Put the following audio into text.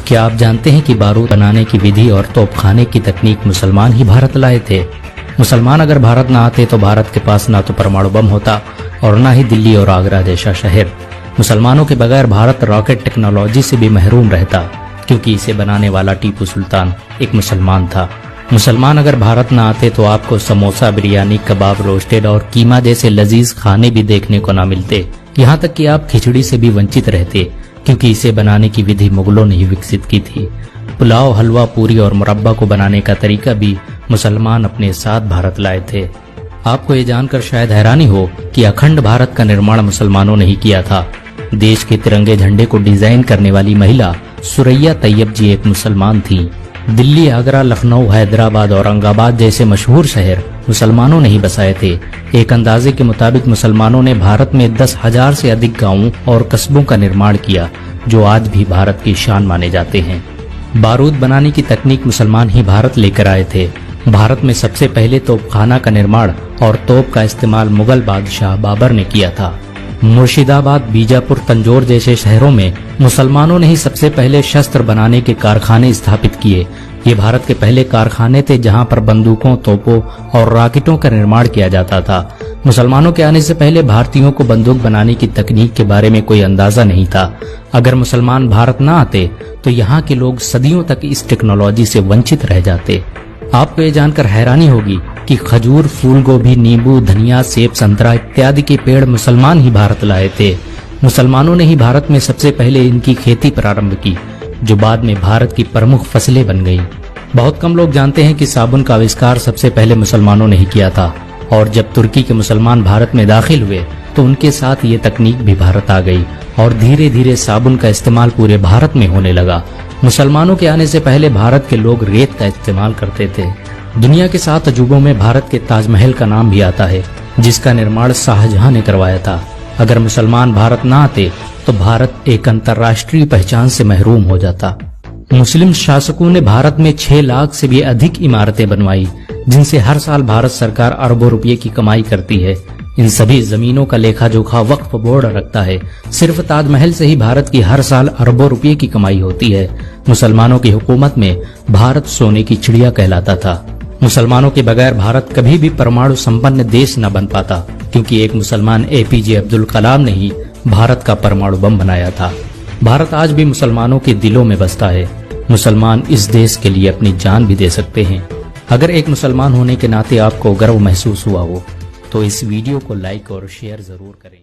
क्या आप जानते हैं कि बारूद बनाने की विधि और तोपखाने की तकनीक मुसलमान ही भारत लाए थे? मुसलमान अगर भारत न आते तो भारत के पास ना तो परमाणु बम होता और न ही दिल्ली और आगरा जैसा शहर। मुसलमानों के बगैर भारत रॉकेट टेक्नोलॉजी से भी महरूम रहता, क्योंकि इसे बनाने वाला टीपू सुल्तान एक मुसलमान था। मुसलमान अगर भारत न आते तो आपको समोसा, बिरयानी, कबाब, रोस्टेड और कीमा जैसे लजीज खाने भी देखने को न मिलते। यहाँ तक कि आप खिचड़ी से भी वंचित रहते, क्योंकि इसे बनाने की विधि मुगलों ने ही विकसित की थी। पुलाव, हलवा, पूरी और मुरब्बा को बनाने का तरीका भी मुसलमान अपने साथ भारत लाए थे। आपको ये जानकर शायद हैरानी हो कि अखंड भारत का निर्माण मुसलमानों ने ही किया था। देश के तिरंगे झंडे को डिजाइन करने वाली महिला सुरैया तैयब जी एक मुसलमान थी। दिल्ली, आगरा, लखनऊ, हैदराबाद, औरंगाबाद जैसे मशहूर शहर मुसलमानों ने ही बसाए थे। एक अंदाजे के मुताबिक मुसलमानों ने भारत में 10,000 से अधिक गांवों और कस्बों का निर्माण किया, जो आज भी भारत की शान माने जाते हैं। बारूद बनाने की तकनीक मुसलमान ही भारत लेकर आए थे। भारत में सबसे पहले तोपखाना का निर्माण और तोप का इस्तेमाल मुगल बादशाह बाबर ने किया था। मुर्शिदाबाद, बीजापुर, तंजौर जैसे शहरों में मुसलमानों ने ही सबसे पहले शस्त्र बनाने के कारखाने स्थापित किए। ये भारत के पहले कारखाने थे जहां पर बंदूकों, तोपों और रॉकेटों का निर्माण किया जाता था। मुसलमानों के आने से पहले भारतीयों को बंदूक बनाने की तकनीक के बारे में कोई अंदाजा नहीं था। अगर मुसलमान भारत न आते तो यहाँ के लोग सदियों तक इस टेक्नोलॉजी से वंचित रह जाते। आपको ये जानकर हैरानी होगी कि खजूर, फूल गोभी, नींबू, धनिया, सेब, संतरा इत्यादि के पेड़ मुसलमान ही भारत लाए थे। मुसलमानों ने ही भारत में सबसे पहले इनकी खेती प्रारंभ की, जो बाद में भारत की प्रमुख फसलें बन गई। बहुत कम लोग जानते हैं कि साबुन का आविष्कार सबसे पहले मुसलमानों ने ही किया था, और जब तुर्की के मुसलमान भारत में दाखिल हुए तो उनके साथ ये तकनीक भी भारत आ गई और धीरे धीरे साबुन का इस्तेमाल पूरे भारत में होने लगा। मुसलमानों के आने से पहले भारत के लोग रेत का इस्तेमाल करते थे। दुनिया के 7 अजूबों में भारत के ताजमहल का नाम भी आता है, जिसका निर्माण शाहजहां ने करवाया था। अगर मुसलमान भारत न आते तो भारत एक अंतर्राष्ट्रीय पहचान से महरूम हो जाता। मुस्लिम शासकों ने भारत में 6 लाख से भी अधिक इमारतें बनवाई, जिनसे हर साल भारत सरकार अरबों रुपये की कमाई करती है। इन सभी जमीनों का लेखा जोखा वक्फ बोर्ड रखता है। सिर्फ ताजमहल से ही भारत की हर साल अरबों रुपये की कमाई होती है। मुसलमानों की हुकूमत में भारत सोने की चिड़िया कहलाता था। मुसलमानों के बगैर भारत कभी भी परमाणु संपन्न देश न बन पाता, क्योंकि एक मुसलमान APJ अब्दुल कलाम ने ही भारत का परमाणु बम बनाया था। भारत आज भी मुसलमानों के दिलों में बसता है। मुसलमान इस देश के लिए अपनी जान भी दे सकते हैं। अगर एक मुसलमान होने के नाते आपको गर्व महसूस हुआ हो तो इस वीडियो को लाइक और शेयर जरूर करें।